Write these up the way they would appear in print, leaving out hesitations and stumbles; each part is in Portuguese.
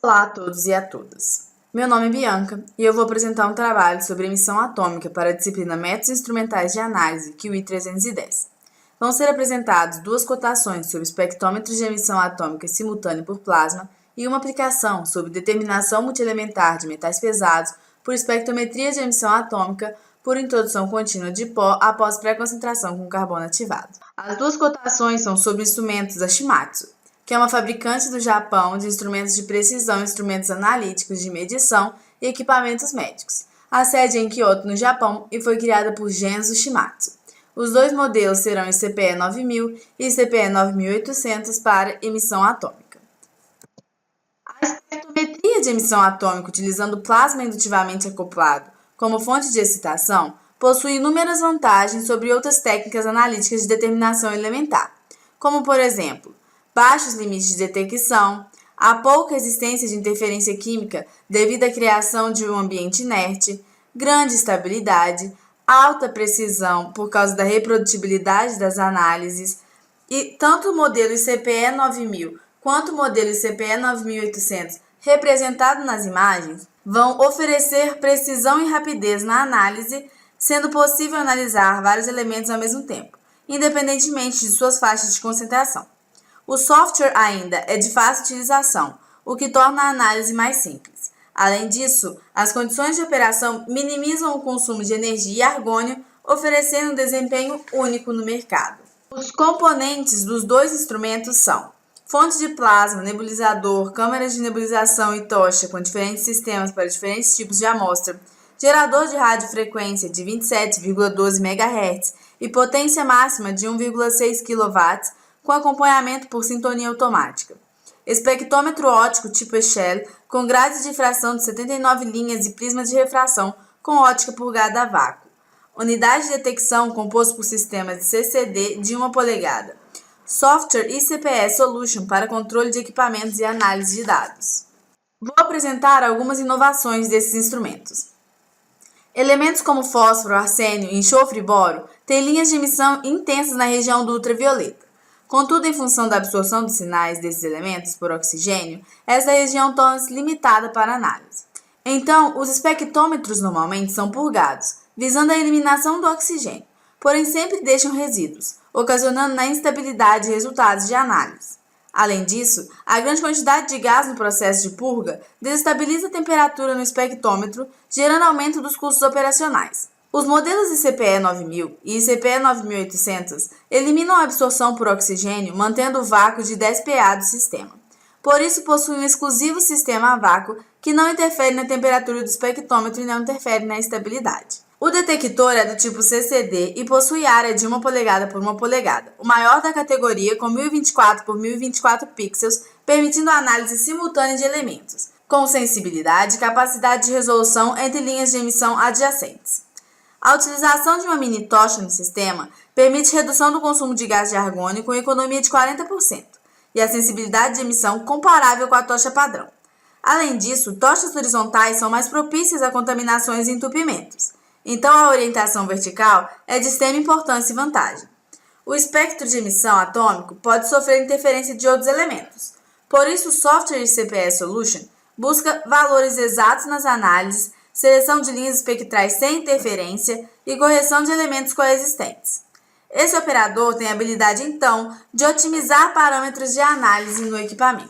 Olá a todos e a todas. Meu nome é Bianca e eu vou apresentar um trabalho sobre emissão atômica para a disciplina Métodos Instrumentais de Análise, QI 310. Vão ser apresentadas duas cotações sobre espectrômetros de emissão atômica simultânea por plasma e uma aplicação sobre determinação multielementar de metais pesados por espectrometria de emissão atômica por introdução contínua de pó após pré-concentração com carbono ativado. As duas cotações são sobre instrumentos da Shimadzu, que é uma fabricante do Japão de instrumentos de precisão, instrumentos analíticos de medição e equipamentos médicos. A sede é em Kyoto, no Japão, e foi criada por Genzo Shimadzu. Os dois modelos serão ICPE 9000 e ICPE 9800 para emissão atômica. A espectrometria de emissão atômica utilizando plasma indutivamente acoplado como fonte de excitação possui inúmeras vantagens sobre outras técnicas analíticas de determinação elementar, como, por exemplo, baixos limites de detecção, a pouca existência de interferência química devido à criação de um ambiente inerte, grande estabilidade, alta precisão por causa da reprodutibilidade das análises, e tanto o modelo ICPE 9000 quanto o modelo ICPE 9800 representado nas imagens vão oferecer precisão e rapidez na análise, sendo possível analisar vários elementos ao mesmo tempo, independentemente de suas faixas de concentração. O software ainda é de fácil utilização, o que torna a análise mais simples. Além disso, as condições de operação minimizam o consumo de energia e argônio, oferecendo um desempenho único no mercado. Os componentes dos dois instrumentos são fonte de plasma, nebulizador, câmeras de nebulização e tocha com diferentes sistemas para diferentes tipos de amostra, gerador de radiofrequência de 27,12 MHz e potência máxima de 1,6 kW, com acompanhamento por sintonia automática. Espectrômetro óptico tipo Echelle, com grade de difração de 79 linhas e prisma de refração com ótica purgada a vácuo. Unidade de detecção composto por sistemas de CCD de 1 polegada. Software ICPE Solution para controle de equipamentos e análise de dados. Vou apresentar algumas inovações desses instrumentos. Elementos como fósforo, arsênio, enxofre e boro têm linhas de emissão intensas na região do ultravioleta. Contudo, em função da absorção dos sinais desses elementos por oxigênio, essa região torna-se limitada para análise. Então, os espectrômetros normalmente são purgados, visando a eliminação do oxigênio, porém sempre deixam resíduos, ocasionando na instabilidade resultados de análise. Além disso, a grande quantidade de gás no processo de purga desestabiliza a temperatura no espectrômetro, gerando aumento dos custos operacionais. Os modelos ICPE 9000 e ICPE 9800 eliminam a absorção por oxigênio, mantendo o vácuo de 10 PA do sistema. Por isso, possuem um exclusivo sistema a vácuo que não interfere na temperatura do espectrômetro e não interfere na estabilidade. O detector é do tipo CCD e possui área de 1 polegada por 1 polegada, o maior da categoria com 1024 por 1024 pixels, permitindo a análise simultânea de elementos, com sensibilidade e capacidade de resolução entre linhas de emissão adjacentes. A utilização de uma mini tocha no sistema permite redução do consumo de gás de argônio com economia de 40% e a sensibilidade de emissão comparável com a tocha padrão. Além disso, tochas horizontais são mais propícias a contaminações e entupimentos, então a orientação vertical é de extrema importância e vantagem. O espectro de emissão atômico pode sofrer interferência de outros elementos, por isso o software ICPE Solution busca valores exatos nas análises, seleção de linhas espectrais sem interferência e correção de elementos coexistentes. Esse operador tem a habilidade, então, de otimizar parâmetros de análise no equipamento.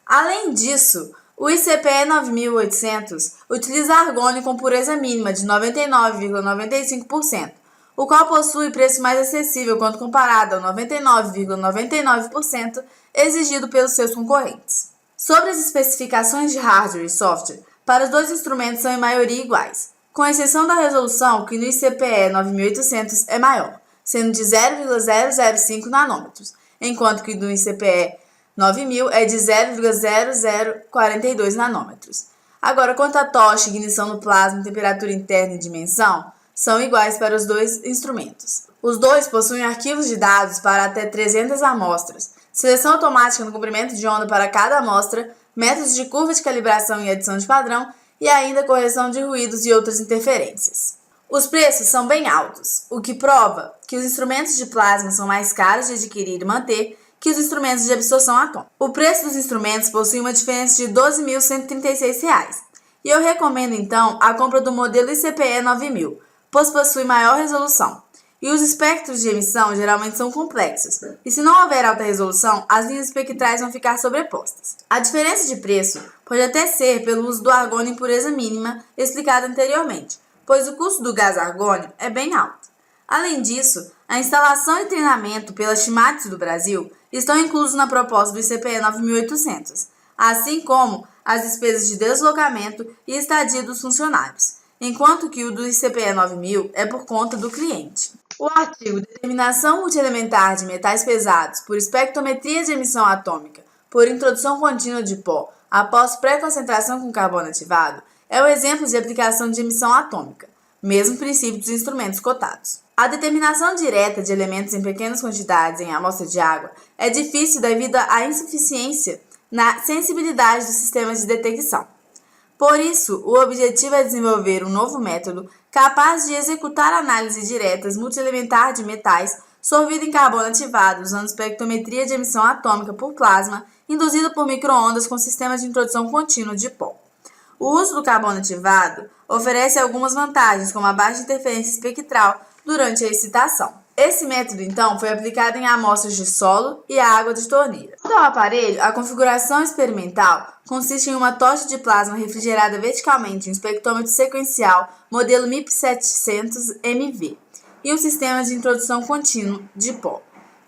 Além disso, o ICPE 9800 utiliza argônio com pureza mínima de 99,95%, o qual possui preço mais acessível quando comparado ao 99,99% exigido pelos seus concorrentes. Sobre as especificações de hardware e software, para os dois instrumentos são em maioria iguais, com exceção da resolução, que no ICPE 9800 é maior, sendo de 0,005 nanômetros, enquanto que no ICPE 9000 é de 0,0042 nanômetros. Agora, quanto à tocha, ignição no plasma, temperatura interna e dimensão, são iguais para os dois instrumentos. Os dois possuem arquivos de dados para até 300 amostras, seleção automática no comprimento de onda para cada amostra, métodos de curva de calibração e adição de padrão e ainda correção de ruídos e outras interferências. Os preços são bem altos, o que prova que os instrumentos de plasma são mais caros de adquirir e manter que os instrumentos de absorção atômica. O preço dos instrumentos possui uma diferença de R$ 12.136. E eu recomendo, então, a compra do modelo ICPE 9000, pois possui maior resolução. E os espectros de emissão geralmente são complexos, e se não houver alta resolução, as linhas espectrais vão ficar sobrepostas. A diferença de preço pode até ser pelo uso do argônio em pureza mínima, explicado anteriormente, pois o custo do gás argônio é bem alto. Além disso, a instalação e treinamento pela Shimadzu do Brasil estão inclusos na proposta do ICPE 9800, assim como as despesas de deslocamento e estadia dos funcionários, enquanto que o do ICPE 9000 é por conta do cliente. O artigo Determinação multielementar de metais pesados por espectrometria de emissão atômica por introdução contínua de pó após pré-concentração com carbono ativado é o exemplo de aplicação de emissão atômica, mesmo princípio dos instrumentos cotados. A determinação direta de elementos em pequenas quantidades em amostra de água é difícil devido à insuficiência na sensibilidade dos sistemas de detecção. Por isso, o objetivo é desenvolver um novo método capaz de executar análise diretas multielementar de metais sorvido em carbono ativado usando espectrometria de emissão atômica por plasma induzida por micro-ondas com sistema de introdução contínua de pó. O uso do carbono ativado oferece algumas vantagens, como a baixa interferência espectral durante a excitação. Esse método, então, foi aplicado em amostras de solo e água de torneira. Quanto ao aparelho, a configuração experimental consiste em uma tocha de plasma refrigerada verticalmente em um espectrômetro sequencial modelo MIP 700MV e um sistema de introdução contínua de pó.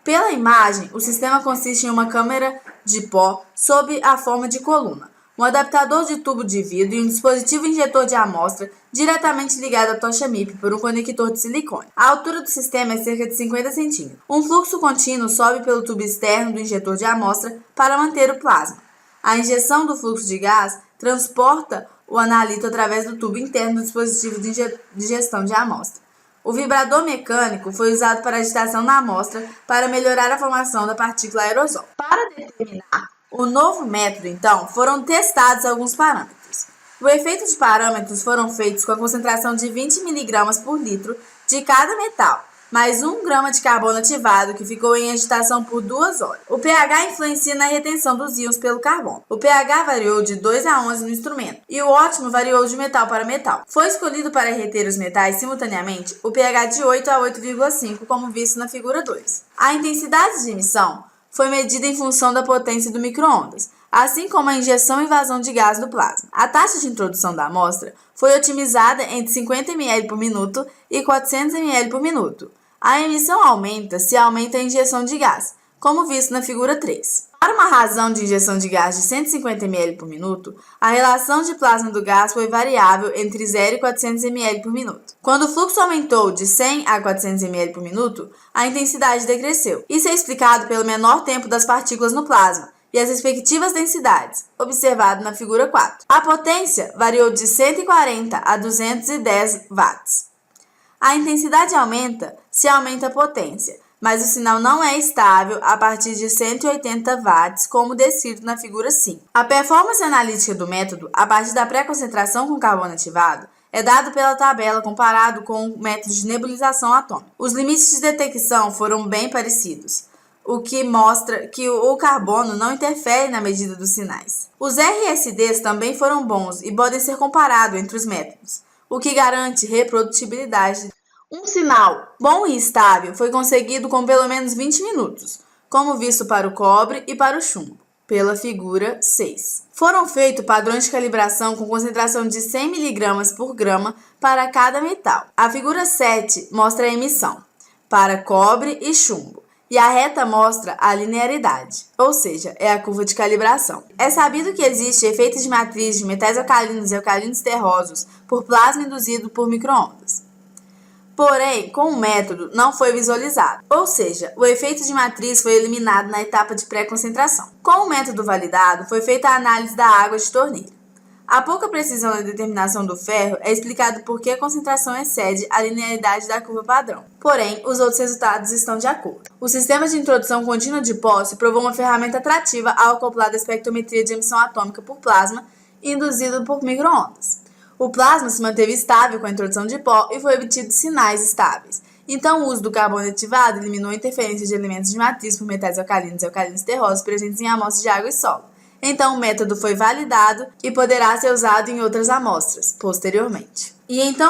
Pela imagem, o sistema consiste em uma câmara de pó sob a forma de coluna, um adaptador de tubo de vidro e um dispositivo injetor de amostra diretamente ligado à tocha MIP por um conector de silicone. A altura do sistema é cerca de 50 cm. Um fluxo contínuo sobe pelo tubo externo do injetor de amostra para manter o plasma. A injeção do fluxo de gás transporta o analito através do tubo interno do dispositivo de gestão de amostra. O vibrador mecânico foi usado para agitação na amostra para melhorar a formação da partícula aerosol. Para determinar o novo método, então, foram testados alguns parâmetros. O efeito de parâmetros foram feitos com a concentração de 20 mg por litro de cada metal, mais 1 grama de carbono ativado que ficou em agitação por 2 horas. O pH influencia na retenção dos íons pelo carbono. O pH variou de 2 a 11 no instrumento e o ótimo variou de metal para metal. Foi escolhido para reter os metais simultaneamente o pH de 8 a 8,5, como visto na figura 2. A intensidade de emissão foi medida em função da potência do micro-ondas, assim como a injeção e vazão de gás do plasma. A taxa de introdução da amostra foi otimizada entre 50 ml por minuto e 400 ml por minuto. A emissão aumenta se aumenta a injeção de gás, como visto na figura 3. Para uma razão de injeção de gás de 150 ml por minuto, a relação de plasma do gás foi variável entre 0 e 400 ml por minuto. Quando o fluxo aumentou de 100 a 400 ml por minuto, a intensidade decresceu. Isso é explicado pelo menor tempo das partículas no plasma e as respectivas densidades, observado na figura 4. A potência variou de 140 a 210 watts. A intensidade aumenta se aumenta a potência, mas o sinal não é estável a partir de 180 watts, como descrito na figura 5. A performance analítica do método, a partir da pré-concentração com carbono ativado, é dado pela tabela comparado com o método de nebulização atômica. Os limites de detecção foram bem parecidos, o que mostra que o carbono não interfere na medida dos sinais. Os RSDs também foram bons e podem ser comparados entre os métodos, o que garante reprodutibilidade. Um sinal bom e estável foi conseguido com pelo menos 20 minutos, como visto para o cobre e para o chumbo, pela figura 6. Foram feitos padrões de calibração com concentração de 100 mg por grama para cada metal. A figura 7 mostra a emissão para cobre e chumbo, e a reta mostra a linearidade, ou seja, é a curva de calibração. É sabido que existe efeito de matriz de metais alcalinos e alcalinos terrosos por plasma induzido por micro-ondas. Porém, com o método não foi visualizado, ou seja, o efeito de matriz foi eliminado na etapa de pré-concentração. Com o método validado, foi feita a análise da água de torneira. A pouca precisão na determinação do ferro é explicado por que a concentração excede a linearidade da curva padrão. Porém, os outros resultados estão de acordo. O sistema de introdução contínua de pó se provou uma ferramenta atrativa ao acoplar da espectrometria de emissão atômica por plasma induzido por micro-ondas. O plasma se manteve estável com a introdução de pó e foi obtido sinais estáveis, Então, o uso do carbono ativado eliminou a interferência de elementos de matriz por metais alcalinos e alcalinos terrosos presentes em amostras de água e solo. Então, o método foi validado e poderá ser usado em outras amostras, posteriormente.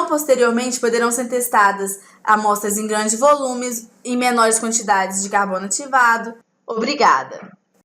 Posteriormente, poderão ser testadas amostras em grandes volumes, em menores quantidades de carbono ativado. Obrigada!